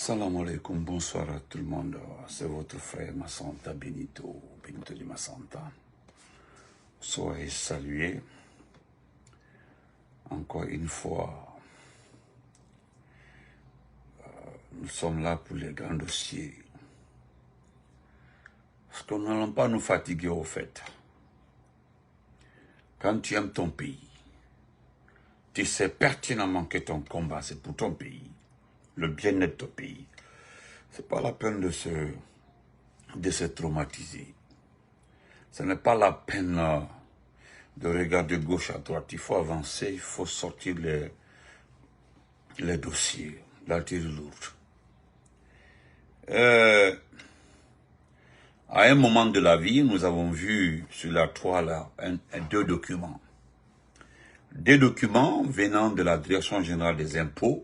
Salam alaikum, bonsoir à tout le monde. C'est votre frère Massanta Benito, Benito de Massanta. Soyez salués. Encore une fois, nous sommes là pour les grands dossiers. Parce que nous n'allons pas nous fatiguer au fait. Quand tu aimes ton pays, tu sais pertinemment que ton combat, c'est pour ton pays, le bien-être de ton pays. C'est pas la peine de se traumatiser. Ce n'est pas la peine de regarder gauche à droite. Il faut avancer, il faut sortir les dossiers, l'artillerie lourde. À un moment de la vie, nous avons vu sur la toile deux documents. Des documents venant de la Direction générale des impôts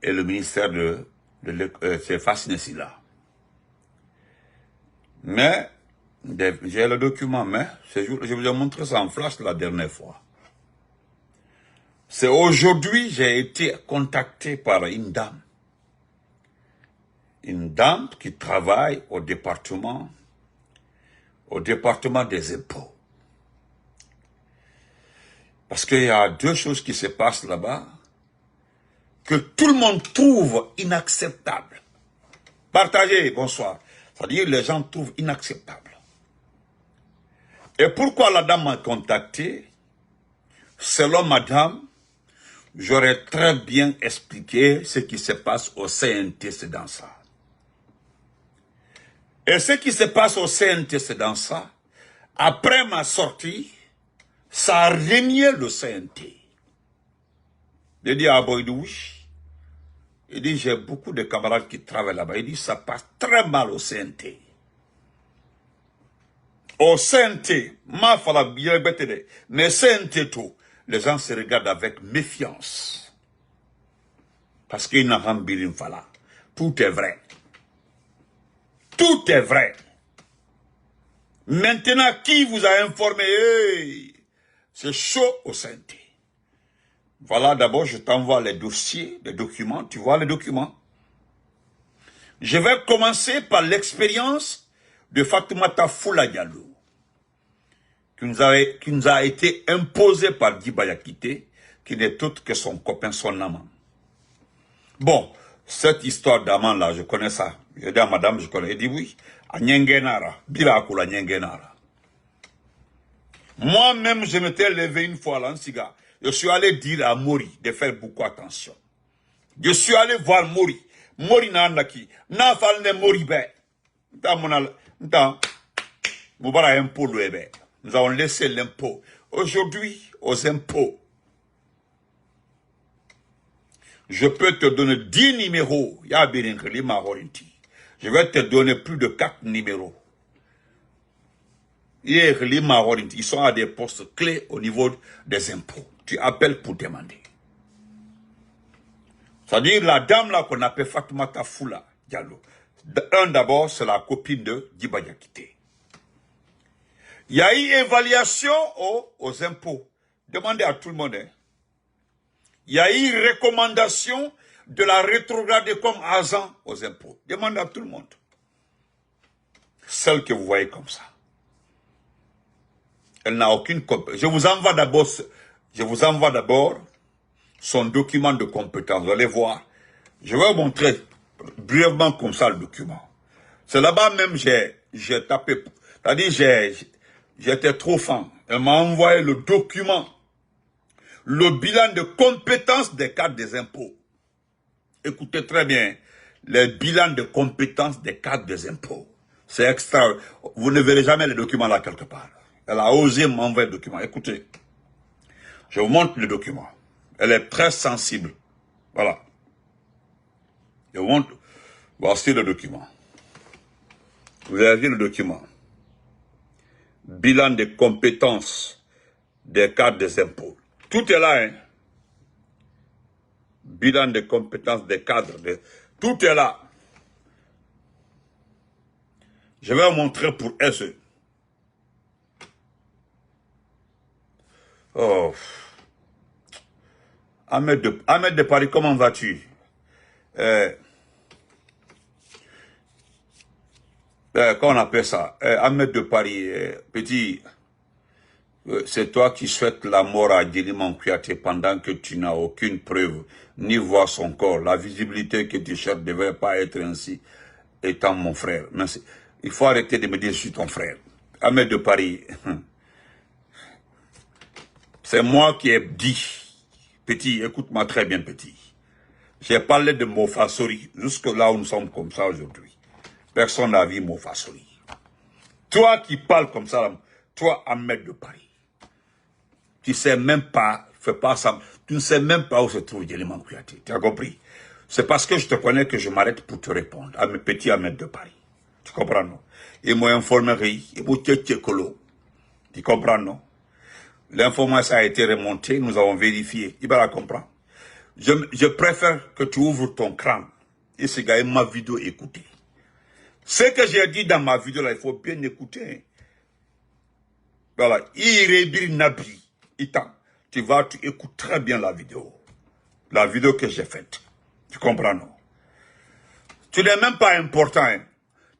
et le ministère c'est Fassinessila. Mais, j'ai le document, mais je vous ai montré ça en flash la dernière fois. C'est aujourd'hui, j'ai été contacté par une dame. Une dame qui travaille au département des impôts. Parce qu'il y a deux choses qui se passent là-bas que tout le monde trouve inacceptables. Partagez, bonsoir. C'est-à-dire les gens trouvent inacceptable. Et pourquoi la dame m'a contacté? Selon madame, j'aurais très bien expliqué ce qui se passe au CNT, c'est dans ça. Et ce qui se passe au CNT, c'est dans ça. Après ma sortie, ça a régné le CNT. Il dit à Boydou, oui. Il dit, j'ai beaucoup de camarades qui travaillent là-bas. Il dit, ça passe très mal au CNT. Au CNT, mais CNT tout, les gens se regardent avec méfiance. Parce qu'il n'a pas fala. Tout est vrai. Tout est vrai. Maintenant, qui vous a informé? Hey, c'est chaud au CNT. Voilà, d'abord, je t'envoie les dossiers, les documents. Tu vois les documents? Je vais commencer par l'expérience de Fatoumata Foula Diallo, qui nous a été imposée par Djiba Kité, qui n'est autre que son copain, son amant. Bon, cette histoire d'amant-là, je connais ça. Je dis à madame, je connais. Elle dit oui. À Nyengenara, Birakula Nyengenara. Moi-même, je m'étais levé une fois là, en Siga. Je suis allé dire à Mori de faire beaucoup attention. Je suis allé voir Mori. Mori n'a naki. N'a fallu ne Mori be. Nous avons laissé l'impôt. Aujourd'hui, aux impôts, je peux te donner 10 numéros. Je vais te donner plus de 4 numéros. Ils sont à des postes clés au niveau des impôts. Tu appelles pour demander. C'est-à-dire la dame là qu'on appelle Fatoumata Foula Diallo. D'abord, c'est la copine de Djiba Kité. Il y a eu évaluation aux impôts. Demandez à tout le monde. Hein. Il y a eu recommandation de la rétrograder comme agent aux impôts. Demandez à tout le monde. Celle que vous voyez comme ça. Elle n'a aucune compétence. Je vous envoie d'abord son document de compétence. Vous allez voir. Je vais vous montrer brièvement comme ça le document. C'est là-bas même j'ai tapé. C'est-à-dire j'étais trop fan. Elle m'a envoyé le document. Le bilan de compétences des cadres des impôts. Écoutez très bien. Le bilan de compétences des cadres des impôts. C'est extra. Vous ne verrez jamais le document là quelque part. Elle a osé m'envoyer le document. Écoutez. Je vous montre le document. Elle est très sensible. Voilà. Je vous montre. Voici le document. Vous avez vu le document. Bilan des compétences des cadres des impôts. Tout est là, hein. Bilan des compétences des cadres. Tout est là. Je vais vous montrer pour SE. Oh. Ahmed de Paris, comment vas-tu? Comment on appelle ça? Ahmed de Paris, petit, c'est toi qui souhaites la mort à Djiliman Kouyaté pendant que tu n'as aucune preuve, ni voir son corps. La visibilité que tu cherches ne devrait pas être ainsi, étant mon frère. Merci. Il faut arrêter de me dire je suis ton frère. Ahmed de Paris, c'est moi qui ai dit, petit, écoute-moi très bien, petit. J'ai parlé de Mofassori, jusque là où nous sommes comme ça aujourd'hui. Personne n'a vu Mofassori. Toi qui parles comme ça, toi, Ahmed de Paris, tu ne sais même pas, fais pas ça, tu ne sais même pas où se trouve Djiliman Kouyaté. Tu as compris? C'est parce que je te connais que je m'arrête pour te répondre, à mes petits Ahmed de Paris. Tu comprends, non? Ils m'ont informé, ils m'ont tchétchékolo. Tu comprends, non? L'information a été remontée, nous avons vérifié. Il va la comprendre. Je préfère que tu ouvres ton crâne et ce gars ma vidéo écouter. Ce que j'ai dit dans ma vidéo là, il faut bien écouter. Voilà, Irebir Nabi, Itan, tu écoutes très bien la vidéo que j'ai faite. Tu comprends, non? Tu n'es même pas important, hein.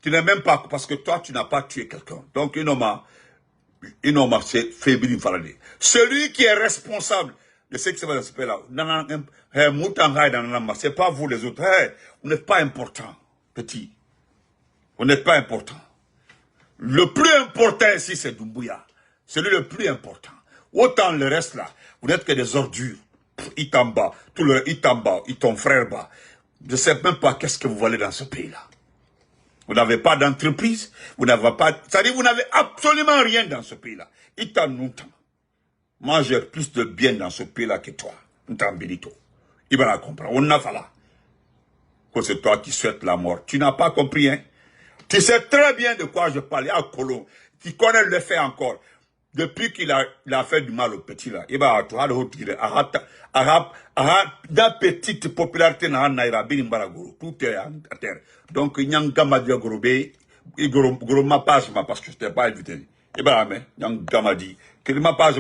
Tu n'es même pas, parce que toi, tu n'as pas tué quelqu'un. Donc, c'est fébrile, celui qui est responsable de ce qui se passe dans ce pays-là, c'est pas vous les autres. Vous n'êtes pas important, petit. Vous n'êtes pas important. Le plus important ici, c'est Doumbouya. C'est lui le plus important. Autant le reste là, vous n'êtes que des ordures. Itamba, tout le Itamba, ton frère bas. Je ne sais même pas qu'est-ce que vous voulez dans ce pays-là. Vous n'avez pas d'entreprise, vous n'avez pas... C'est-à-dire vous n'avez absolument rien dans ce pays-là. Moi, j'ai plus de bien dans ce pays-là que toi. Il va la comprendre. On n'a pas là. Que c'est toi qui souhaites la mort. Tu n'as pas compris, hein? Tu sais très bien de quoi je parle. À Colomb, tu connais le fait encore. Depuis qu'il a fait du mal au petit là, il va à la petite popularité dans Nairobi, tout est à terre. Donc, il y a un gamadi gorobé, il goroma pas parce que je t'ai pas invité. Il va il y a un gamadi. Qu'il m'a pas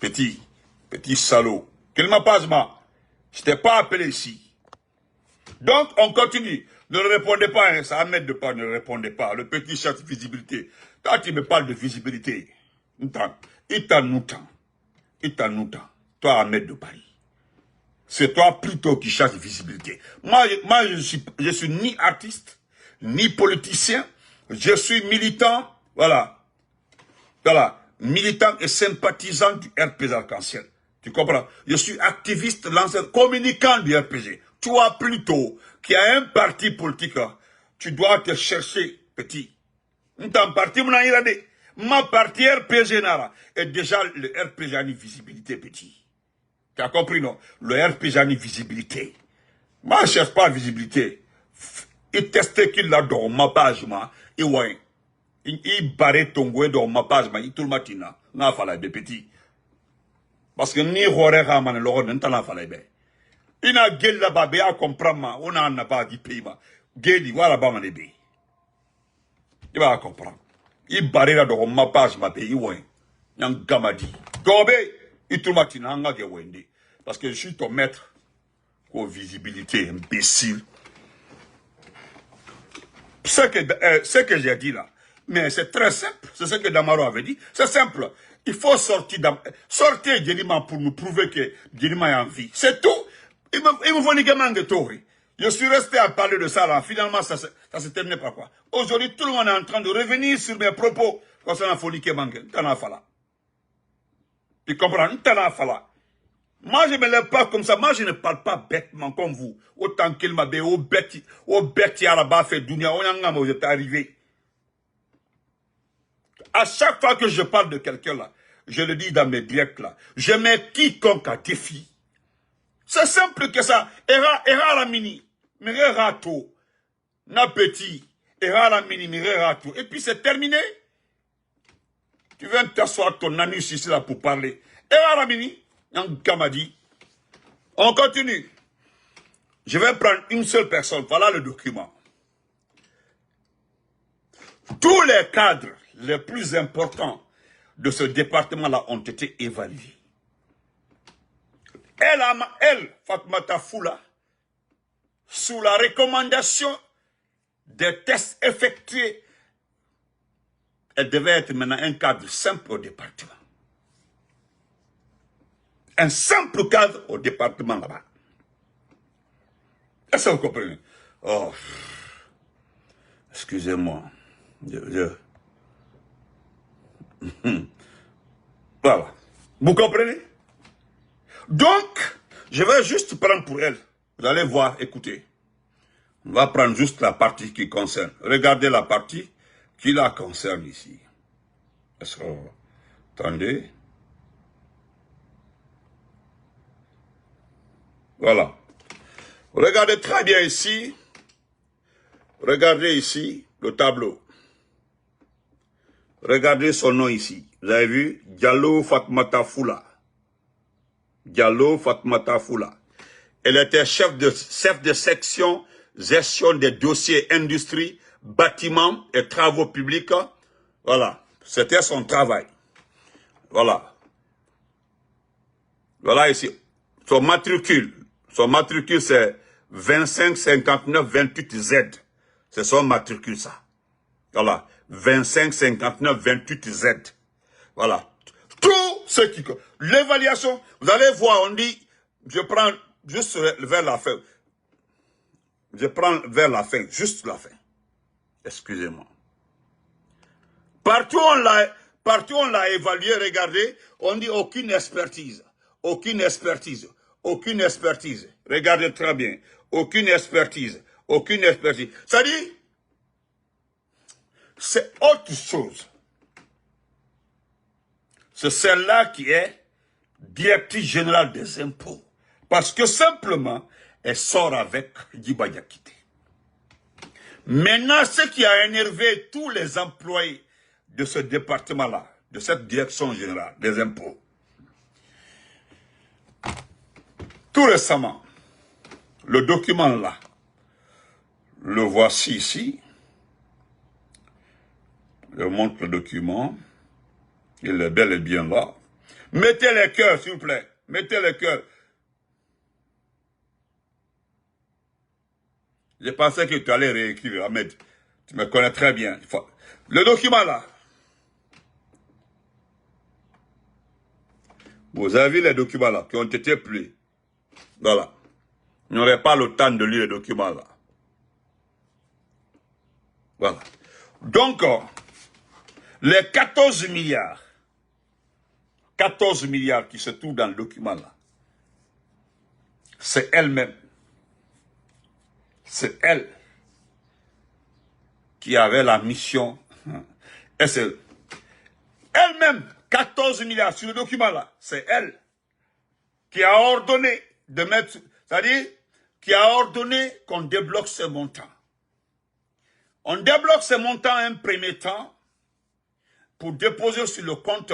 petit salaud. Qu'il m'a pas je t'ai pas appelé ici. Donc, on continue. Ne répondez pas, hein, ça Ahmed de pas, ne répondez pas. Le petit chat de visibilité. Quand tu me parles de visibilité, toi Ahmed de Paris. C'est toi plutôt qui cherche visibilité. Moi je suis ni artiste, ni politicien. Je suis militant, voilà, militant et sympathisant du RPG Arc-en-Ciel. Tu comprends? Je suis activiste, lanceur, communicant du RPG. Toi plutôt, qui a un parti politique, tu dois te chercher, petit. Ma parti RPG Nara. Et déjà, le RPG a une visibilité, petit. Tu as compris, non? Le RPG a une visibilité. Moi, je ne cherche pas la visibilité. Il testait qu'il l'a dans ma page, il barrait ton goût dans ma page, il tout le matin. N'a pas de petit. Parce que ni horreur à man, l'or n'a pas fallu. Il a gueule là-bas, il a compris, on a un pas du pays. Gueule, voilà, bah, man, il va comprendre. Il barrait là dans ma page, ma pays, Yang gamadi. Gobe, il tout le matin, parce que je suis ton maître. Aux visibilité, imbécile. Ce que j'ai dit là, mais c'est très simple. C'est ce que Damaro avait dit. C'est simple. Il faut sortir Djiliman pour nous prouver que Djiliman est en vie. C'est tout. Il me faut niquer Mangetori. Je suis resté à parler de ça là. Finalement, ça s'est terminé par quoi? Aujourd'hui, tout le monde est en train de revenir sur mes propos concernant Fonike Mangue. Tu comprends? Moi, je ne me lève pas comme ça. Moi, je ne parle pas bêtement comme vous. Autant qu'il m'a dit, au bête, Yaraba fait Dunia, vous êtes arrivé. À chaque fois que je parle de quelqu'un là, je le dis dans mes directs là, je mets quiconque à défi. C'est simple que ça. Era la mini, mire rato. Na petit, era la mini, mire rato. Et puis c'est terminé. Tu viens t'asseoir ton anus ici là pour parler. Era la mini. On continue. Je vais prendre une seule personne. Voilà le document. Tous les cadres les plus importants de ce département-là ont été évalués. Elle, Fatoumata Foula, sous la recommandation des tests effectués, elle devait être maintenant un cadre simple au département. Un simple cadre au département là-bas. Est-ce que vous comprenez? Oh, excusez-moi. Voilà. Vous comprenez? Donc, je vais juste prendre pour elle. Vous allez voir, écoutez. On va prendre juste la partie qui concerne. Regardez la partie qui la concerne ici. Est-ce que... Attendez. Voilà. Regardez très bien ici. Regardez ici le tableau. Regardez son nom ici. Vous avez vu? Diallo Fatoumata Foula. Diallo Fatoumata Foula. Elle était chef de section gestion des dossiers industrie, bâtiments et travaux publics. Voilà. C'était son travail. Voilà. Voilà ici. Son matricule c'est 25 59 28 Z. C'est son matricule ça. Voilà. 25 59 28 Z. Voilà. Tout ce qui... L'évaluation, vous allez voir, on dit, je prends juste vers la fin. Je prends vers la fin, juste la fin. Excusez-moi. Partout on l'a évalué, regardez, on dit aucune expertise. Aucune expertise. Aucune expertise. Regardez très bien. Aucune expertise. Aucune expertise. Ça dit, c'est autre chose. C'est celle-là qui est directrice générale des impôts. Parce que simplement, elle sort avec Djiba Diakité. Maintenant, ce qui a énervé tous les employés de ce département-là, de cette direction générale des impôts, tout récemment, le document-là, le voici ici. Je montre le document. Il est bel et bien là. Mettez les cœurs, s'il vous plaît. Mettez les cœurs. Je pensais que tu allais réécrire, Ahmed. Tu me connais très bien. Le document là. Vous avez vu les documents là qui ont été pris. Voilà. Vous n'aurez pas le temps de lire les documents là. Voilà. Donc, les 14 milliards qui se trouvent dans le document là, c'est elle-même. C'est elle qui avait la mission. Et c'est elle-même, 14 milliards sur le document là, c'est elle qui a ordonné de mettre, c'est-à-dire qui a ordonné qu'on débloque ces montants. On débloque ces montants un premier temps pour déposer sur le compte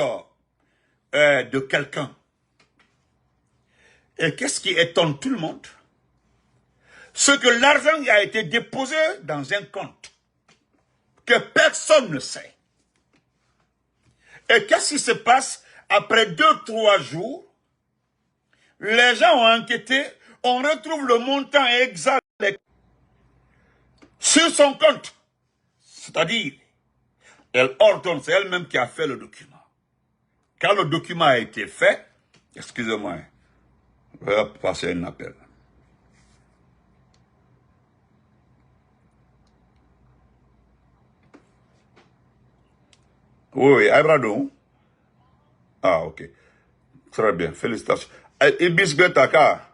de quelqu'un. Et qu'est-ce qui étonne tout le monde? C'est que l'argent a été déposé dans un compte que personne ne sait. Et qu'est-ce qui se passe? Après 2-3 jours, les gens ont enquêté, on retrouve le montant exact sur son compte. C'est-à-dire, elle ordonne, c'est elle-même qui a fait le document. Quand le document a été fait, excusez-moi, je vais passer un appel. Oui, Abrado. Ah, ok. Très bien, félicitations. Ibis Betaka.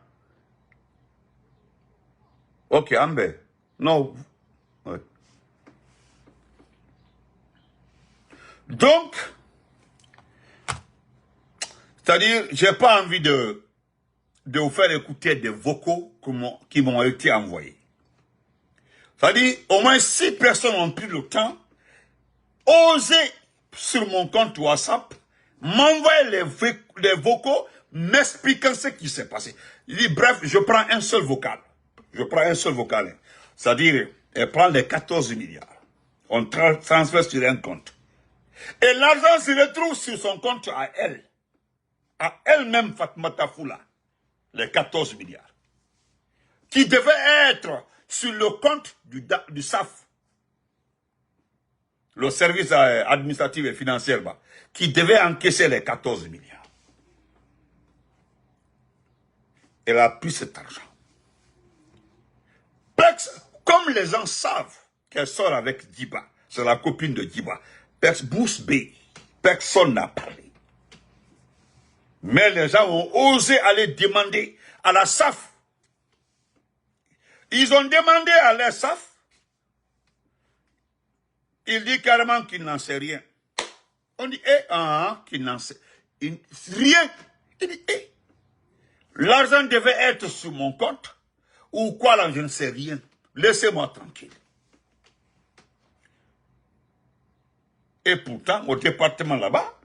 Ok, Ambe. Non. Ouais. Donc, c'est-à-dire, j'ai pas envie de vous faire écouter des vocaux qui m'ont été envoyés. C'est-à-dire, au moins 6 personnes ont pris le temps, osé sur mon compte WhatsApp, m'envoyer les vocaux, m'expliquant ce qui s'est passé. Il dit, bref, je prends un seul vocal. Je prends un seul vocal. C'est-à-dire, elle prend les 14 milliards. On transfère sur un compte. Et l'argent se retrouve sur son compte à elle. À elle-même, Fatoumata Foula. les 14 milliards, qui devaient être sur le compte du SAF, le service administratif et financier, qui devait encaisser les 14 milliards. Elle a pris cet argent. Comme les gens savent qu'elle sort avec Djiba, c'est la copine de Djiba, Bouche B, personne n'a parlé. Mais les gens ont osé aller demander à la SAF. Ils ont demandé à la SAF. Il dit carrément qu'il n'en sait rien. On dit, qu'il n'en sait rien. Il dit, l'argent devait être sur mon compte. Ou quoi là, je ne sais rien. Laissez-moi tranquille. Et pourtant, au département là-bas,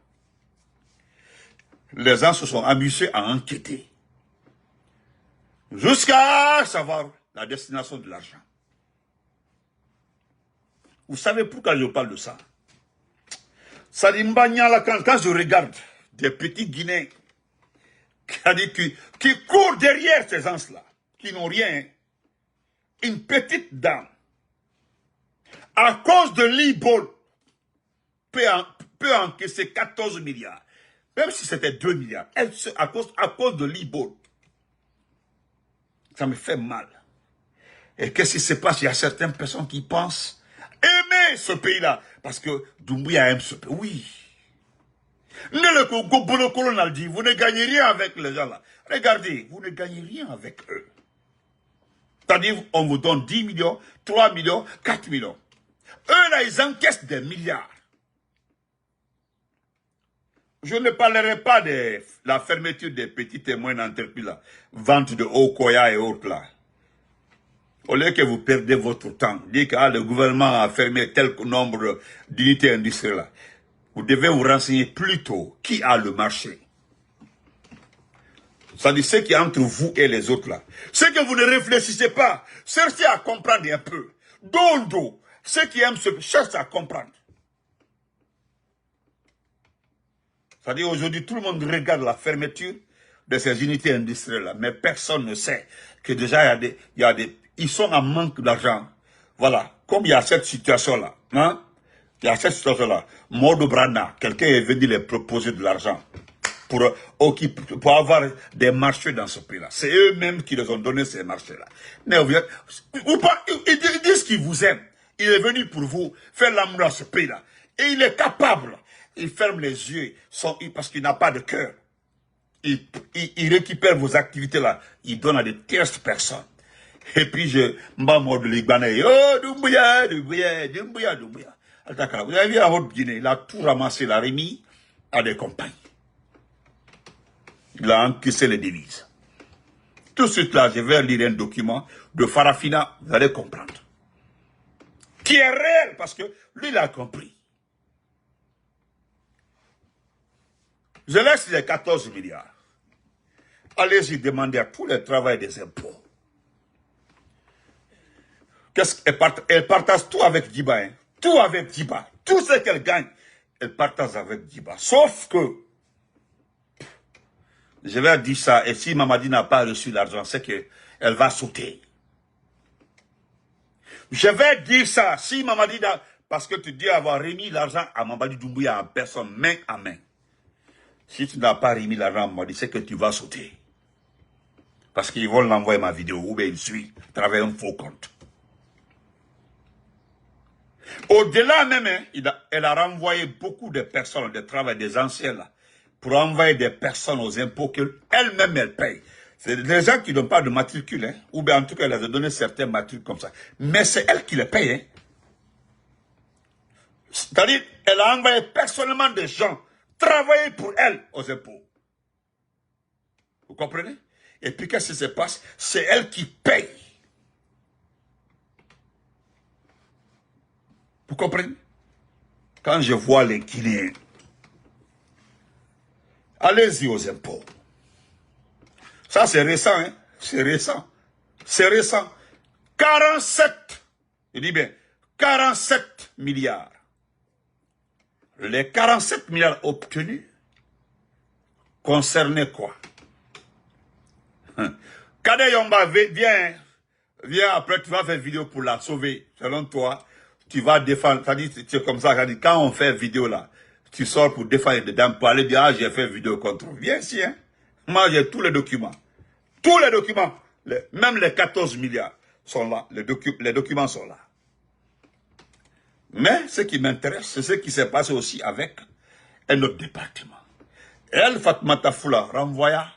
les gens se sont amusés à enquêter. Jusqu'à savoir la destination de l'argent. Vous savez pourquoi je parle de ça? Sadimbanya, là, quand je regarde des petits Guinéens qui courent derrière ces gens-là, qui n'ont rien, une petite dame, à cause de l'e-ball, peut encaisser 14 milliards. Même si c'était 2 milliards. À cause de l'e-ball. Ça me fait mal. Et qu'est-ce qui se passe? Il y a certaines personnes qui pensent aimer ce pays-là. Parce que Doumbouya aime ce pays. Oui. Vous ne gagnez rien avec les gens là. Regardez, vous ne gagnez rien avec eux. C'est-à-dire, on vous donne 10 millions, 3 millions, 4 millions. Eux là, ils encaissent des milliards. Je ne parlerai pas de la fermeture des petites et moyennes entreprises là. Vente de Okoya et autres là. Au lieu que vous perdez votre temps, dites que le gouvernement a fermé tel nombre d'unités industrielles là. Vous devez vous renseigner plutôt qui a le marché. Ça dit ce qui est entre vous et les autres là. Ce que vous ne réfléchissez pas, cherchez à comprendre un peu. Dondo, ceux qui aiment cherchent à comprendre. C'est-à-dire aujourd'hui, tout le monde regarde la fermeture de ces unités industrielles-là, mais personne ne sait que déjà, ils sont en manque d'argent. Voilà, comme il y a cette situation-là, hein, il y a cette situation-là, Modo Brana, quelqu'un est venu les proposer de l'argent pour avoir des marchés dans ce pays-là. C'est eux-mêmes qui les ont donné ces marchés-là. Mais ils disent qu'ils vous aiment. Il est venu pour vous faire l'amour à ce pays-là. Et il est capable. Il ferme les yeux parce qu'il n'a pas de cœur. Il récupère vos activités là. Il donne à des tierces personnes. Et puis m'bamo de Libanais. Oh, Doumbouya. Vous avez vu à Haute-Guinée, il a tout ramassé, il a remis à des compagnies. Il a encaissé les devises. Tout de suite là, je vais lire un document de Farafina, vous allez comprendre. Qui est réel, parce que lui, il a compris. Je laisse les 14 milliards. Allez-y demander à tous les travailleurs des impôts. Elle partage tout avec Djiba. Hein? Tout avec Djiba. Tout ce qu'elle gagne, elle partage avec Djiba. Sauf que, je vais dire ça, et si Mamadi n'a pas reçu l'argent, c'est qu'elle va sauter. Je vais dire ça, si Mamadi n'a... Parce que tu dis avoir remis l'argent à Mamadi Doumbouya en personne, main à main. Si tu n'as pas remis l'argent à Mamadi, c'est que tu vas sauter. Parce qu'ils vont l'envoyer ma vidéo, ou bien il suit, à travers un faux compte. Au-delà même, hein, elle a renvoyé beaucoup de personnes, de travail, des anciens là, pour envoyer des personnes aux impôts qu'elle-même elle paye. C'est des gens qui n'ont pas de matricule, hein, ou bien en tout cas elle a donné certains matricules comme ça. Mais c'est elle qui les paye. Hein. C'est-à-dire, elle a envoyé personnellement des gens travailler pour elle aux impôts. Vous comprenez? Et puis qu'est-ce qui se passe? C'est elle qui paye. Vous comprenez? Quand je vois les Guinéens, allez-y aux impôts. Ça c'est récent, hein? C'est récent. C'est récent. 47, je dis bien, 47 milliards. Les 47 milliards obtenus concernaient quoi? Kader Yomba, viens après, tu vas faire vidéo pour la sauver. Selon toi, tu vas défendre. Ça dit, c'est comme ça, quand on fait vidéo là, tu sors pour défendre dedans, pour aller dire, ah, j'ai fait vidéo contre. Viens ici, hein. Moi, j'ai tous les documents. Tous les documents. Même les 14 milliards sont là. Les documents sont là. Mais ce qui m'intéresse, c'est ce qui s'est passé aussi avec un autre département. Elle, Fatoumata Foula, renvoya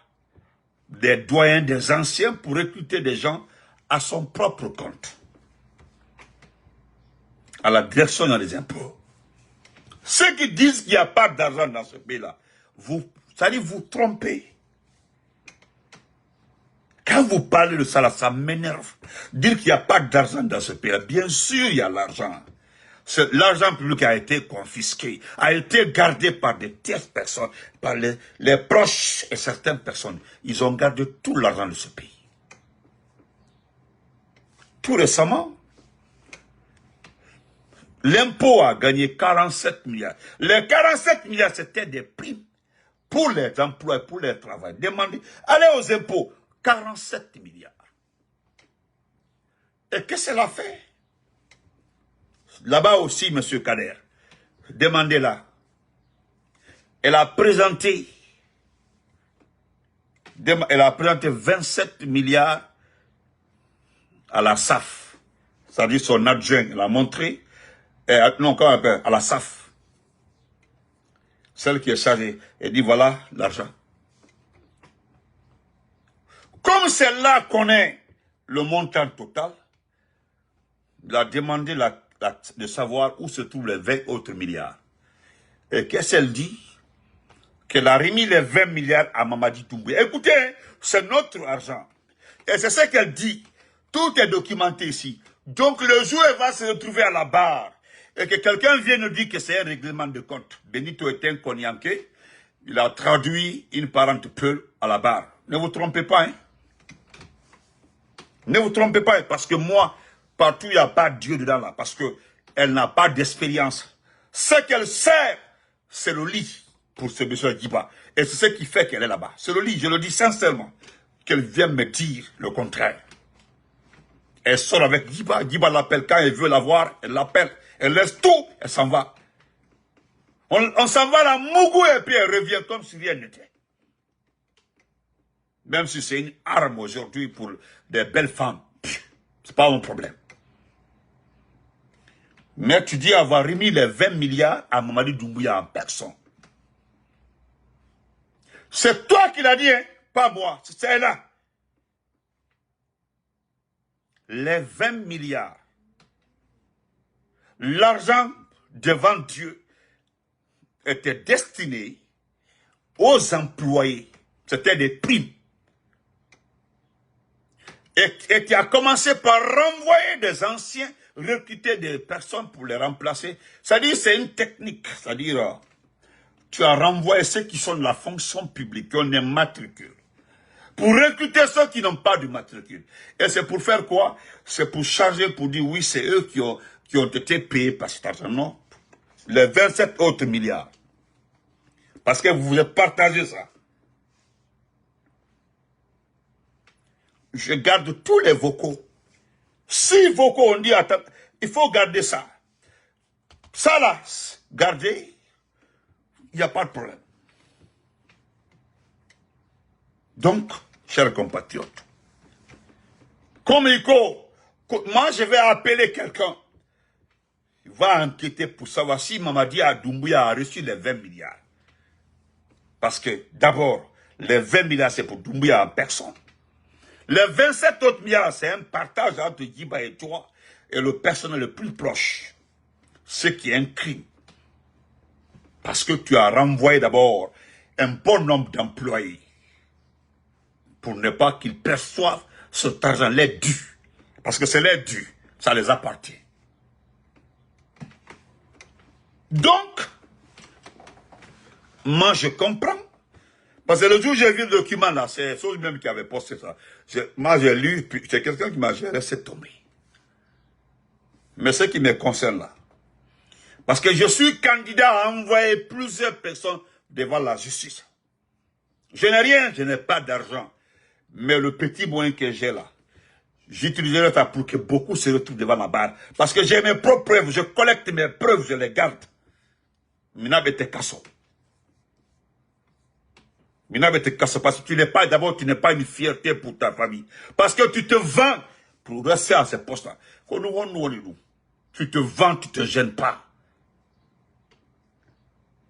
des doyens, des anciens pour recruter des gens à son propre compte. À la direction des impôts. Ceux qui disent qu'il n'y a pas d'argent dans ce pays-là, ça dit vous trompez. Quand vous parlez de ça, là, ça m'énerve. Dire qu'il n'y a pas d'argent dans ce pays-là, bien sûr il y a l'argent. L'argent public a été confisqué, a été gardé par des tierces personnes, par les proches et certaines personnes. Ils ont gardé tout l'argent de ce pays. Tout récemment, l'impôt a gagné 47 milliards. Les 47 milliards, c'était des primes pour les emplois, pour les travailleurs. Demandez, allez aux impôts, 47 milliards. Et qu'est-ce que cela fait? Là-bas aussi, M. Kader, demandez-la. Elle a présenté 27 milliards à la SAF. C'est-à-dire son adjoint l'a montré. Non, comment on appelle, à la SAF. Celle qui est chargée. Elle dit voilà l'argent. Comme celle-là connaît le montant total, il a demandé de savoir où se trouvent les 20 autres milliards. Et qu'est-ce qu'elle dit? Qu'elle a remis les 20 milliards à Mamadi Doumbouya. Écoutez, c'est notre argent. Et c'est ce qu'elle dit. Tout est documenté ici. Donc le jour où elle va se retrouver à la barre, et que quelqu'un vienne nous dire que c'est un règlement de compte. Benito est un Konyanké. Il a traduit une parente Peul à la barre. Ne vous trompez pas, hein. Ne vous trompez pas, parce que moi, partout, il n'y a pas Dieu dedans là, parce qu'elle n'a pas d'expérience. Ce qu'elle sert, c'est le lit pour ce monsieur Djiba. Et c'est ce qui fait qu'elle est là-bas. C'est le lit, je le dis sincèrement, qu'elle vient me dire le contraire. Elle sort avec Djiba, Djiba l'appelle quand elle veut la voir, elle l'appelle, elle laisse tout, elle s'en va. On s'en va à Mougou et puis elle revient comme si rien n'était. Même si c'est une arme aujourd'hui pour des belles femmes, c'est pas mon problème. Mais tu dis avoir remis les 20 milliards à Mamadi Doumbouya en personne. C'est toi qui l'as dit, hein? Pas moi, c'est elle-là. Les 20 milliards, l'argent devant Dieu était destiné aux employés. C'était des primes. Et qui a commencé par renvoyer des anciens, recruter des personnes pour les remplacer. C'est-à-dire, c'est une technique. C'est-à-dire, tu as renvoyé ceux qui sont de la fonction publique, qui ont des matricules, pour recruter ceux qui n'ont pas de matricule. Et c'est pour faire quoi? C'est pour charger, pour dire, oui, c'est eux qui ont été payés par cet argent. Non. Les 27 autres milliards. Parce que vous voulez partager ça. Je garde tous les vocaux. 6 vocaux, on dit, attends, il faut garder ça. Ça là, garder, il n'y a pas de problème. Donc, chers compatriotes, comme Iko, moi je vais appeler quelqu'un. Il va enquêter pour savoir si Mamadi Doumbouya a reçu les 20 milliards. Parce que d'abord, les 20 milliards c'est pour Doumbouya en personne. Les 27 autres milliards, c'est un partage entre Djiba et toi et le personnel le plus proche. Ce qui est un crime. Parce que tu as renvoyé d'abord un bon nombre d'employés pour ne pas qu'ils perçoivent cet argent, les dus. Parce que c'est les dus, ça les appartient. Donc, moi je comprends. Parce que le jour où j'ai vu le document là, c'est eux même qui avaient posté ça. Moi j'ai lu, c'est quelqu'un qui m'a laissé tomber. Mais ce qui me concerne là, parce que je suis candidat à envoyer plusieurs personnes devant la justice. Je n'ai rien, je n'ai pas d'argent. Mais le petit moyen que j'ai là, j'utiliserai ça pour que beaucoup se retrouvent devant la barre. Parce que j'ai mes propres preuves, je collecte mes preuves, je les garde. Minabete Kasso. Minabete Kasso, parce que tu n'es pas, d'abord, tu n'es pas une fierté pour ta famille. Parce que tu te vends pour rester à ces postes-là. Tu te vends, tu ne te gênes pas.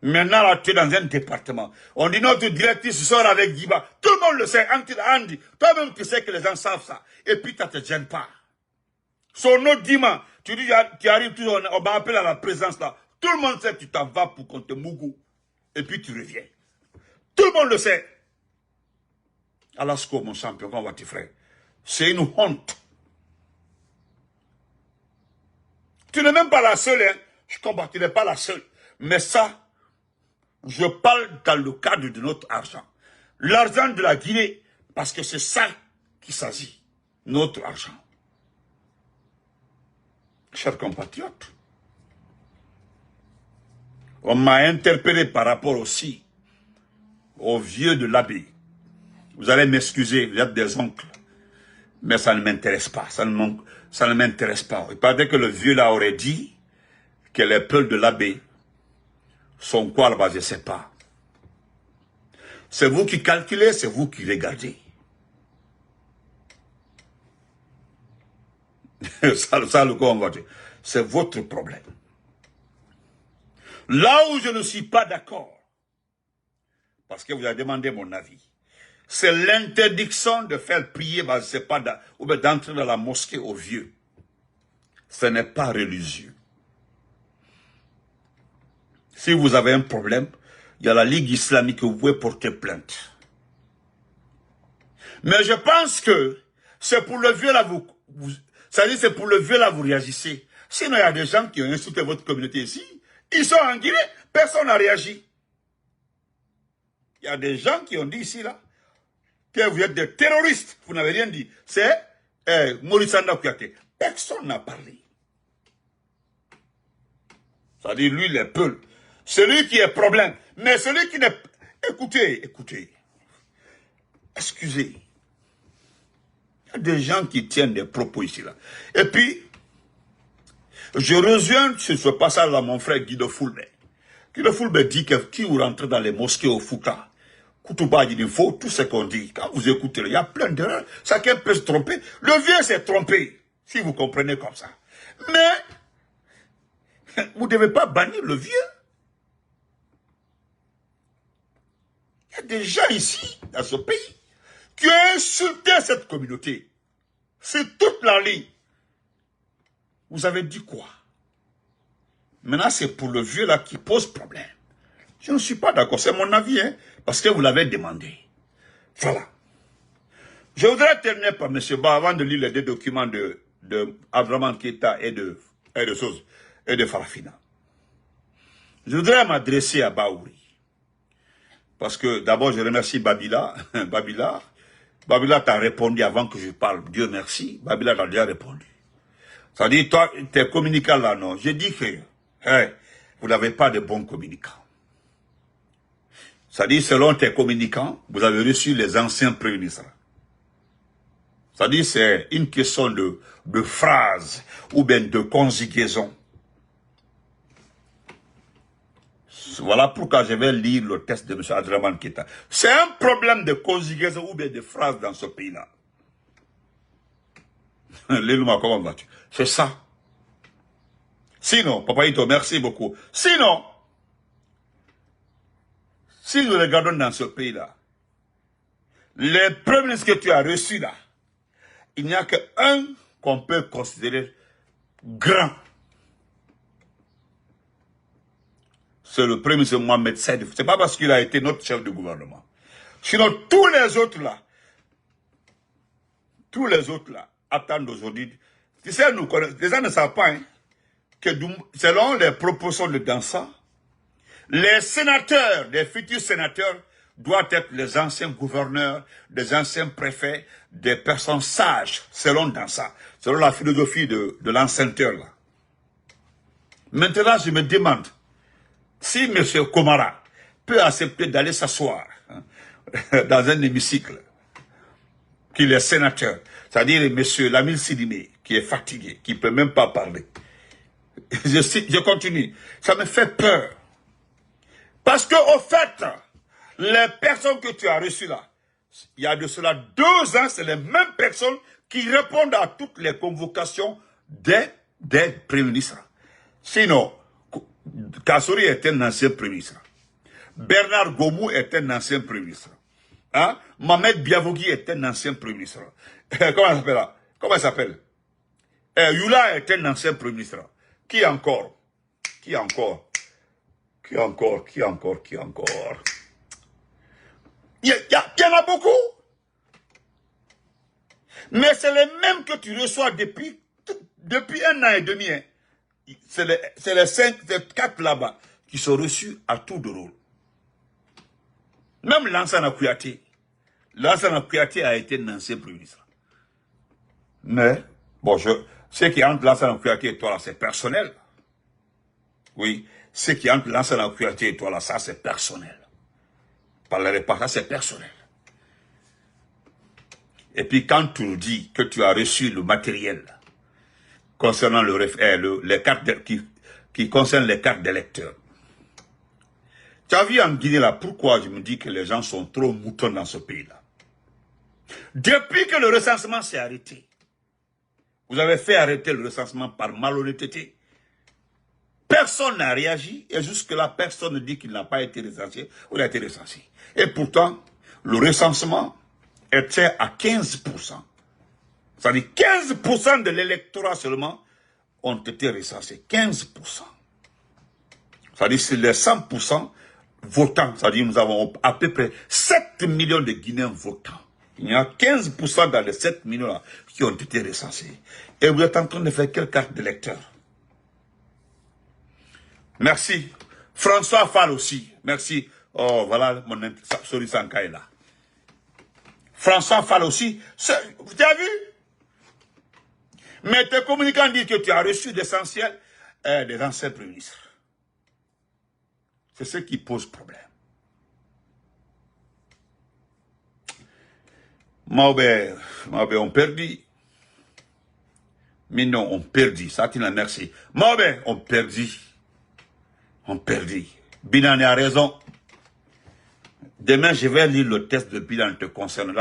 Maintenant, là, tu es dans un département. On dit notre directrice sort avec Diba. Tout le monde le sait. Andy, toi-même, tu sais que les gens savent ça. Et puis, tu ne te gênes pas. Son autre Dima, tu dis, tu arrives toujours, on m'appelle à la présence là. Tout le monde sait que tu t'en vas pour qu'on te mougou. Et puis, tu reviens. Tout le monde le sait. Alasko, mon champion, comment vas-tu, frère? C'est une honte. Tu n'es même pas la seule, hein. Je comprends, tu n'es pas la seule. Mais ça, je parle dans le cadre de notre argent. L'argent de la Guinée, parce que c'est ça qu'il s'agit. Notre argent. Chers compatriotes, on m'a interpellé par rapport aussi au vieux de l'abbé. Vous allez m'excuser, vous êtes des oncles. Mais ça ne m'intéresse pas. Ça ne m'intéresse pas. Il paraît que le vieux là aurait dit que les peuls de l'abbé sont quoi là-bas, je ne sais pas. C'est vous qui calculez, c'est vous qui regardez. ça le quoi, c'est votre problème. Là où je ne suis pas d'accord, parce que vous avez demandé mon avis, c'est l'interdiction de faire prier, bah, je sais pas, ou d'entrer dans la mosquée aux vieux. Ce n'est pas religieux. Si vous avez un problème, il y a la Ligue islamique que vous pouvez porter plainte. Mais je pense que c'est pour le vieux là, ça dit c'est pour le vieux là vous réagissez. Sinon il y a des gens qui ont insulté votre communauté ici, ils sont en Guinée, personne n'a réagi. Il y a des gens qui ont dit ici là, que vous êtes des terroristes, vous n'avez rien dit. C'est Maurice Sanda Kouyaté. Personne n'a parlé. Ça dit lui les peuls. Celui qui est problème. Mais celui qui n'est... Écoutez. Excusez. Il y a des gens qui tiennent des propos ici là. Et puis, je rejoins sur ce passage-là mon frère Guido Fulbe. Guido Fulbe dit que qui vous rentrez dans les mosquées au Fouta, Koutouba dit il faut tout ce qu'on dit. Quand vous écoutez, il y a plein d'erreurs. Chacun peut se tromper. Le vieux s'est trompé, si vous comprenez comme ça. Mais, vous ne devez pas bannir le vieux. Il y a des gens ici, dans ce pays, qui ont insulté cette communauté. C'est toute la ligne. Vous avez dit quoi? Maintenant, c'est pour le vieux là qui pose problème. Je ne suis pas d'accord, c'est mon avis, hein, parce que vous l'avez demandé. Voilà. Je voudrais terminer par M. Ba, avant de lire les deux documents de Abraman Keita et de Farafina. Je voudrais m'adresser à Baouri. Parce que d'abord, je remercie Babila. Babila t'a répondu avant que je parle. Dieu merci. Babila t'a déjà répondu. Ça dit, toi, tes communicants là, non. J'ai dit que vous n'avez pas de bons communicants. Ça dit, selon tes communicants, vous avez reçu les anciens premiers ministres. Ça dit, c'est une question de phrase ou bien de conjugaison. Voilà pourquoi je vais lire le texte de M. Adraman Keita. C'est un problème de conjugaison ou bien de phrase dans ce pays-là. Lis-moi, comment vas-tu? C'est ça. Sinon, Papa Ito, merci beaucoup. Sinon, si nous regardons dans ce pays-là, les premiers ministres que tu as reçus là, il n'y a qu'un qu'on peut considérer grand. C'est le premier ministre Mohamed Saïd. Ce n'est pas parce qu'il a été notre chef de gouvernement. Sinon, tous les autres là, attendent aujourd'hui. Tu sais, les gens ne savent pas, hein, que selon les propositions de Dansa, les sénateurs, les futurs sénateurs, doivent être les anciens gouverneurs, des anciens préfets, des personnes sages, selon Dansa, selon la philosophie de l'enceinteur là. Maintenant, je me demande, si M. Komara peut accepter d'aller s'asseoir dans un hémicycle qu'il est sénateur. C'est-à-dire monsieur Lamine Sidibé, qui est fatigué, qui ne peut même pas parler. Je continue. Ça me fait peur. Parce que, au fait, les personnes que tu as reçues là, il y a de cela 2 ans, c'est les mêmes personnes qui répondent à toutes les convocations des premiers ministres. Sinon, Kassory est un ancien premier ministre. Bernard Gomou est un ancien premier ministre. Hein? Mohamed Biavogui est un ancien premier ministre. Comment il s'appelle là? Comment il s'appelle? Yula est un ancien premier ministre. Qui encore? Qui encore? Qui encore? Qui encore? Qui encore? Il y en a beaucoup. Mais c'est les mêmes que tu reçois depuis 1 an et demi. Hein. C'est les 4 là-bas qui sont reçus à tour de rôle. Même Lansana Kouyaté. Lansana Kouyaté a été un ancien premier ministre. Mais, bon, ce qui est entre Lansana Kouyaté et toi là, c'est personnel. Oui, ce qui est entre Lansana Kouyaté et toi là, ça c'est personnel. Par le repas, c'est personnel. Et puis quand tu nous dis que tu as reçu le matériel concernant les cartes qui concernent les cartes d'électeurs. Tu as vu en Guinée là, pourquoi je me dis que les gens sont trop moutons dans ce pays-là. Depuis que le recensement s'est arrêté, vous avez fait arrêter le recensement par malhonnêteté. Personne n'a réagi et jusque-là, personne ne dit qu'il n'a pas été recensé ou il a été recensé. Et pourtant, le recensement était à 15%. C'est-à-dire 15% de l'électorat seulement ont été recensés. 15%. C'est-à-dire sur les 100% votants, c'est-à-dire nous avons à peu près 7 millions de Guinéens votants. Il y a 15% dans les 7 millions-là qui ont été recensés. Et vous êtes en train de faire quelle carte d'électeur? Merci. François Fall aussi. Merci. Oh, voilà mon Sori Sanka est là. François Fall aussi. Tu as vu? Mais tes communicants disent que tu as reçu l'essentiel des anciens premiers ministres. C'est ce qui pose problème. Maubé, on perdit. Mais non, on perdit. Ça, tu l'as merci. Maubé, on perdit. On perdit. Binani a raison. Demain, je vais lire le test de bilan te concernant.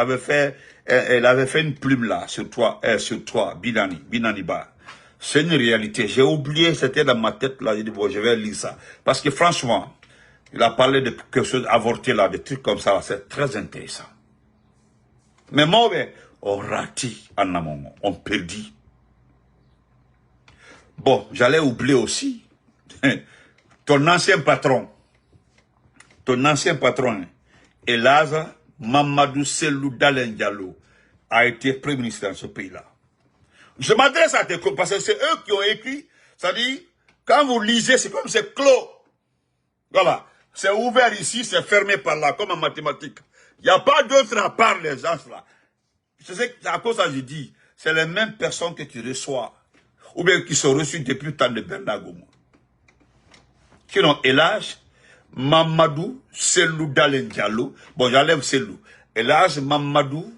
Elle avait fait une plume là, sur toi, Binani Ba. C'est une réalité. J'ai oublié, c'était dans ma tête là. J'ai dit, bon, je vais lire ça. Parce que franchement, il a parlé de quelque chose avorté là, des trucs comme ça. C'est très intéressant. Mais moi, on ratit en amont. On perdit. Bon, j'allais oublier aussi. Ton ancien patron, Elaza Mamadou Selou Dalen Diallo, a été premier ministre dans ce pays-là. Je m'adresse à tes collègues, parce que c'est eux qui ont écrit, c'est-à-dire, quand vous lisez, c'est comme c'est clos. Voilà. C'est ouvert ici, c'est fermé par là, comme en mathématiques. Il n'y a pas d'autre à part les gens là. C'est à cause de ça que je dis, c'est les mêmes personnes que tu reçois, ou bien qui sont reçues depuis le temps de Bernard Gomou. Qui ont Elage Mamadou Selou Dalen Diallo. Bon, j'enlève Selou. Elage Mamadou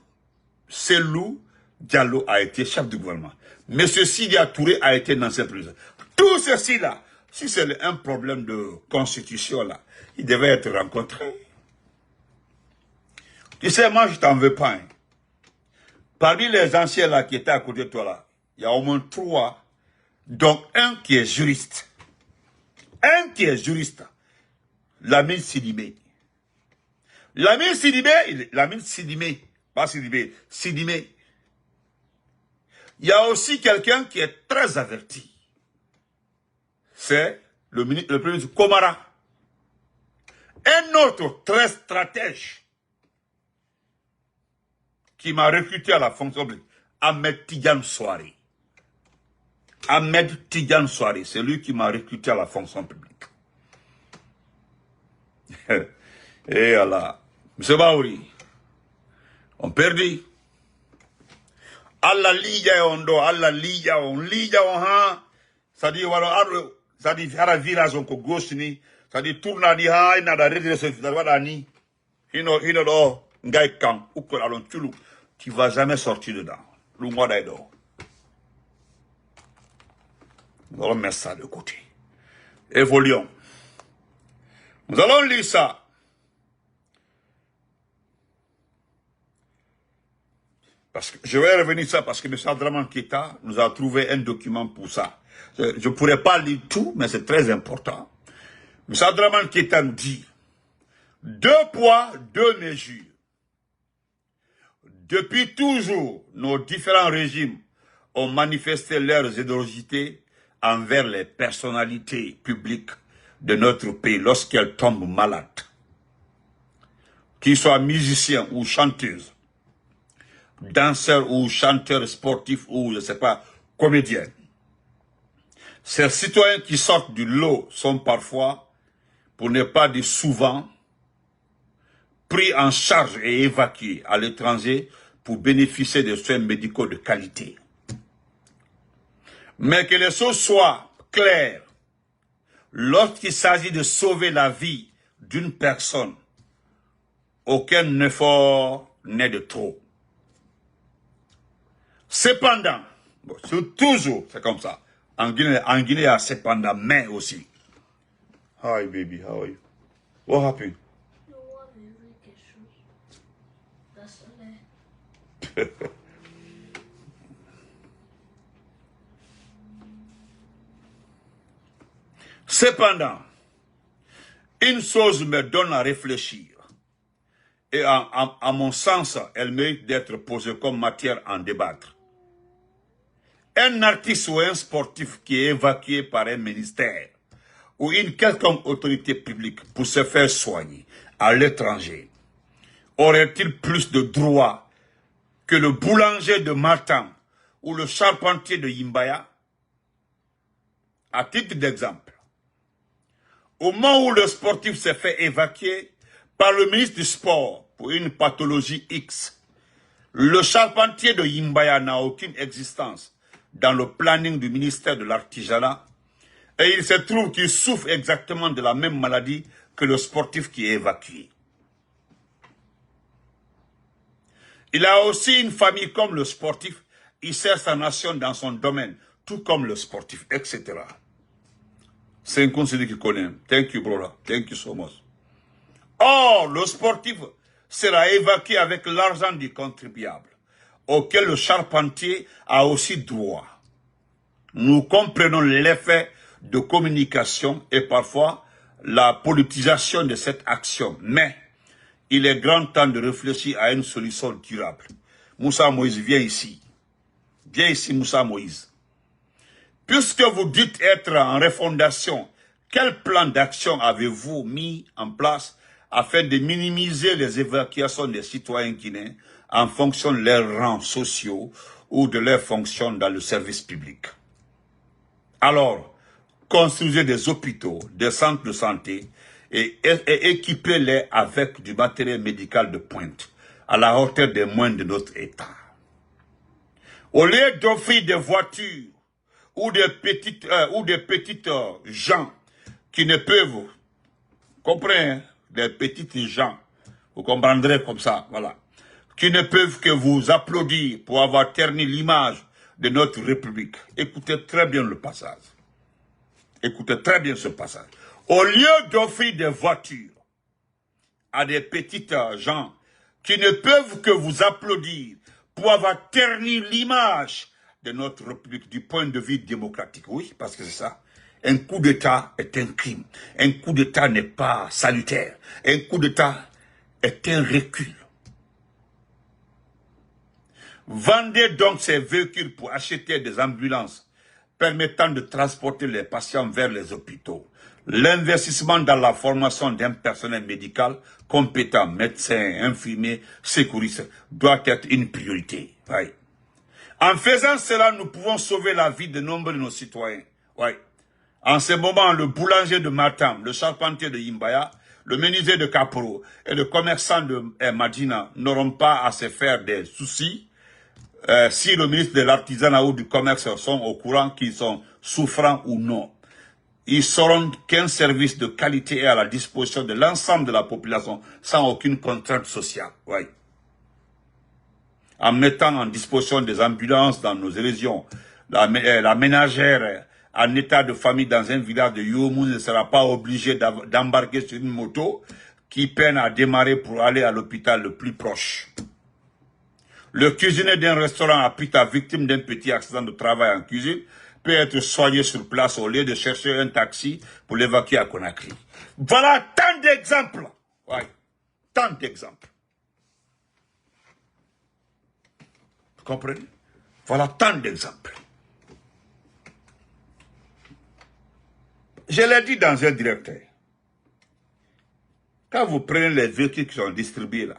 Selou Diallo a été chef du gouvernement. Monsieur Sidia Touré a été un ancien président. Tout ceci là, si c'est un problème de constitution là, il devait être rencontré. Tu sais, moi je t'en veux pas. Hein. Parmi les anciens là qui étaient à côté de toi là, il y a au moins 3, dont un qui est juriste. Un qui est juriste, Lamine Sidibé. Lamine Sidibé, pas Sidibé, Sidibé. Il y a aussi quelqu'un qui est très averti. C'est le premier ministre Komara. Un autre très stratège qui m'a recruté à la fonction publique, Ahmed Tidiane Souare. Ahmed Tidiane Souare, c'est lui qui m'a recruté à la fonction publique. Et voilà. M. Baouri, on perdit. Allah liya ondo, Allah liya on ha. Ça dit, voilà, ça dit, hara virage on ko gauche ni, ça dit, tourna di ha, ina da redresse, ça va ni. Hino do, ngai kan, ou ko alon tulu. tu ne vas jamais sortir dedans. Le mois d'Aïdor. Nous allons mettre ça de côté. Évoluons. Nous allons lire ça. Parce que, je vais revenir sur ça parce que M. Abdraman Keïta nous a trouvé un document pour ça. Je ne pourrais pas lire tout, mais c'est très important. M. Abdraman Keïta nous dit, 2 poids, 2 mesures. Depuis toujours, nos différents régimes ont manifesté leur générosité envers les personnalités publiques de notre pays lorsqu'elles tombent malades. Qu'ils soient musiciens ou chanteuses, danseurs ou chanteurs sportifs ou, je ne sais pas, comédiens. Ces citoyens qui sortent du lot sont parfois, pour ne pas dire souvent, pris en charge et évacués à l'étranger pour bénéficier de soins médicaux de qualité. Mais que les choses soient claires, lorsqu'il s'agit de sauver la vie d'une personne, aucun effort n'est de trop. Cependant, bon, c'est toujours, c'est comme ça. En Guinée, il y a cependant, mais aussi. Hi baby, how are you? What happened? Cependant, une chose me donne à réfléchir. Et à mon sens, elle mérite d'être posée comme matière à en débattre. Un artiste ou un sportif qui est évacué par un ministère ou une quelconque autorité publique pour se faire soigner à l'étranger, aurait-il plus de droits que le boulanger de Matam ou le charpentier de Yimbaya? À titre d'exemple, au moment où le sportif s'est fait évacuer par le ministre du Sport pour une pathologie X, le charpentier de Yimbaya n'a aucune existence dans le planning du ministère de l'Artisanat et il se trouve qu'il souffre exactement de la même maladie que le sportif qui est évacué. Il a aussi une famille comme le sportif, il sert sa nation dans son domaine, tout comme le sportif, etc. C'est un conseiller qui connaît. Thank you, brother. Thank you so much. Or, le sportif sera évacué avec l'argent du contribuable, auquel le charpentier a aussi droit. Nous comprenons l'effet de communication et parfois la politisation de cette action, mais il est grand temps de réfléchir à une solution durable. Moussa Moïse, viens ici. Viens ici, Moussa Moïse. Puisque vous dites être en refondation, quel plan d'action avez-vous mis en place afin de minimiser les évacuations des citoyens guinéens en fonction de leurs rangs sociaux ou de leurs fonctions dans le service public? Alors, construisez des hôpitaux, des centres de santé et équipez-les avec du matériel médical de pointe à la hauteur des moyens de notre État. Au lieu d'offrir des voitures ou des petites gens qui ne peuvent, comprenez, des petites gens, vous comprendrez comme ça, voilà, qui ne peuvent que vous applaudir pour avoir terni l'image de notre République. Écoutez très bien le passage. Écoutez très bien ce passage. Au lieu d'offrir des voitures à des petites gens qui ne peuvent que vous applaudir pour avoir terni l'image de notre République du point de vue démocratique. Oui, parce que c'est ça. Un coup d'État est un crime. Un coup d'État n'est pas salutaire. Un coup d'État est un recul. Vendez donc ces véhicules pour acheter des ambulances permettant de transporter les patients vers les hôpitaux. L'investissement dans la formation d'un personnel médical compétent, médecins, infirmiers, sécuristes, doit être une priorité. Oui. En faisant cela, nous pouvons sauver la vie de nombreux de nos citoyens. Oui. En ce moment, le boulanger de Matam, le charpentier de Yimbaya, le menuisier de Kaporo et le commerçant de Madina n'auront pas à se faire des soucis si le ministre de l'Artisanat ou du Commerce sont au courant qu'ils sont souffrants ou non. Ils sauront qu'un service de qualité est à la disposition de l'ensemble de la population sans aucune contrainte sociale. Oui. en mettant en disposition des ambulances dans nos régions. La ménagère en état de famille dans un village de Yomou ne sera pas obligée d'embarquer sur une moto qui peine à démarrer pour aller à l'hôpital le plus proche. Le cuisinier d'un restaurant à Pita, victime d'un petit accident de travail en cuisine, peut être soigné sur place au lieu de chercher un taxi pour l'évacuer à Conakry. Voilà tant d'exemples. Ouais, tant d'exemples. Vous comprenez? Voilà tant d'exemples. Je l'ai dit dans un directeur. Quand vous prenez les véhicules qui sont distribués là,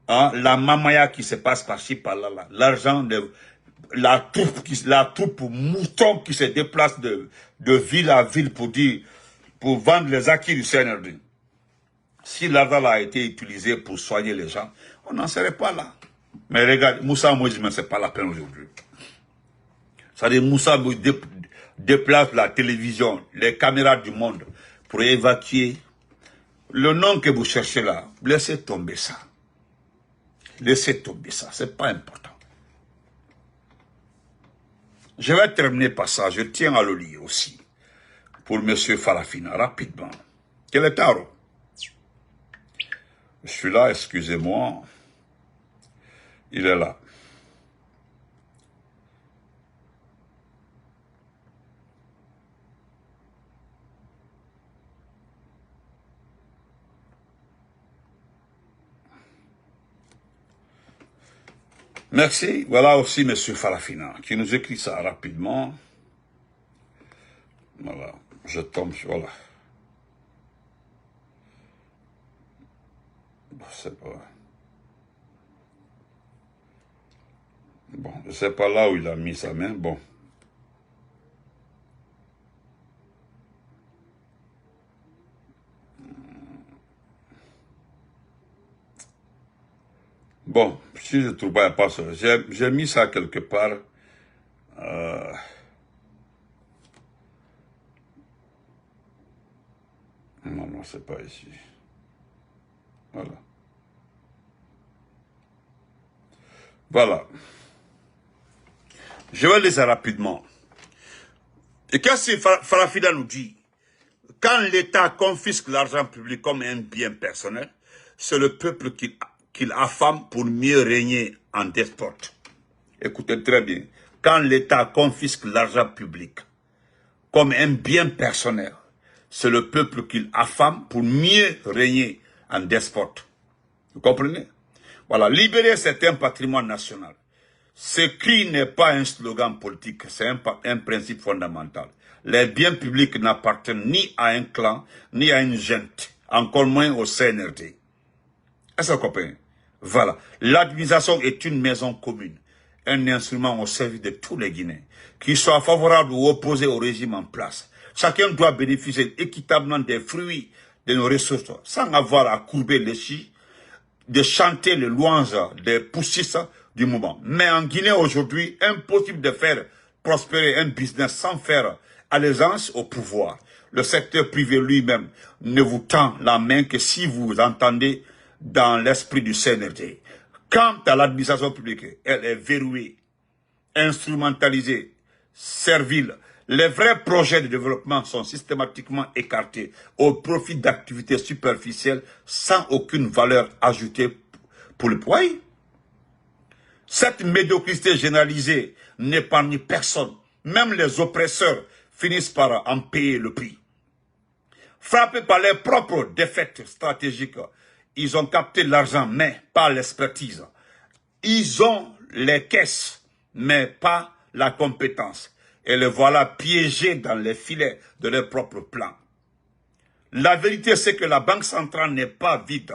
hein, la mamaya qui se passe par-ci, par-là, l'argent, la troupe mouton qui se déplace de ville à ville pour vendre les acquis du CNRD. Si l'argent a été utilisé pour soigner les gens, on n'en serait pas là. Mais regarde, Moussa Moïse, ce n'est pas la peine aujourd'hui. C'est-à-dire Moussa Moïse déplace la télévision, les caméras du monde pour évacuer. Le nom que vous cherchez là, laissez tomber ça. Laissez tomber ça, c'est pas important. Je vais terminer par ça, je tiens à le lire aussi. Pour M. Farafina, rapidement. Quel est Taro? Je suis là, excusez-moi. Il est là. Merci. Voilà aussi M. Farafina qui nous écrit ça rapidement. Voilà. Je tombe sur... Voilà. C'est pas... Bon, je ne sais pas là où il a mis sa main. Bon. Bon, si je ne trouve pas ça, j'ai mis ça quelque part. Non, non, c'est pas ici. Voilà. Voilà. Je vais laisser rapidement. Et qu'est-ce que Farafina nous dit? Quand l'État confisque l'argent public comme un bien personnel, c'est le peuple qu'il affame pour mieux régner en despote. Écoutez très bien. Quand l'État confisque l'argent public comme un bien personnel, c'est le peuple qu'il affame pour mieux régner en despote. Vous comprenez? Voilà, libérer c'est un patrimoine national. Ce cri n'est pas un slogan politique, c'est un principe fondamental. Les biens publics n'appartiennent ni à un clan, ni à une gente, encore moins au CNRD. Est-ce que vous comprenez? Voilà, l'administration est une maison commune, un instrument au service de tous les Guinéens, qu'ils soient favorables ou opposés au régime en place. Chacun doit bénéficier équitablement des fruits de nos ressources, sans avoir à courber les chis, de chanter les louanges des poussistes du moment. Mais en Guinée aujourd'hui, impossible de faire prospérer un business sans faire allégeance au pouvoir. Le secteur privé lui-même ne vous tend la main que si vous entendez dans l'esprit du CNRD. Quant à l'administration publique, elle est verrouillée, instrumentalisée, servile. Les vrais projets de développement sont systématiquement écartés au profit d'activités superficielles sans aucune valeur ajoutée pour le pays. Cette médiocrité généralisée n'épargne personne. Même les oppresseurs finissent par en payer le prix. Frappés par leurs propres défaites stratégiques, ils ont capté l'argent, mais pas l'expertise. Ils ont les caisses, mais pas la compétence. Et les voilà piégés dans les filets de leur propre plan. La vérité, c'est que la Banque centrale n'est pas vide.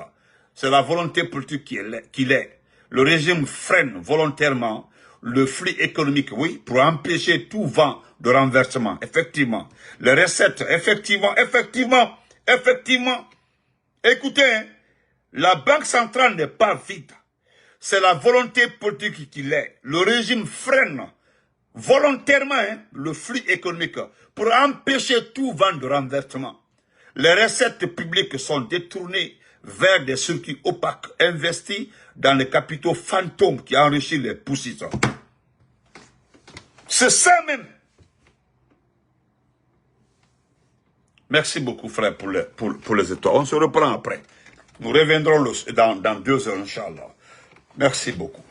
C'est la volonté politique qui l'est. Le régime freine volontairement le flux économique, oui, pour empêcher tout vent de renversement. Effectivement. Les recettes, effectivement. Écoutez, hein, la Banque centrale n'est pas vide. C'est la volonté politique qui l'est. Le régime freine volontairement le flux économique pour empêcher tout vent de renversement. Les recettes publiques sont détournées vers des circuits opaques, investis dans les capitaux fantômes qui enrichissent les poussissants. C'est ça même. Merci beaucoup, frère, pour les étoiles. On se reprend après. Nous reviendrons dans 2 heures, Inch'Allah. Merci beaucoup.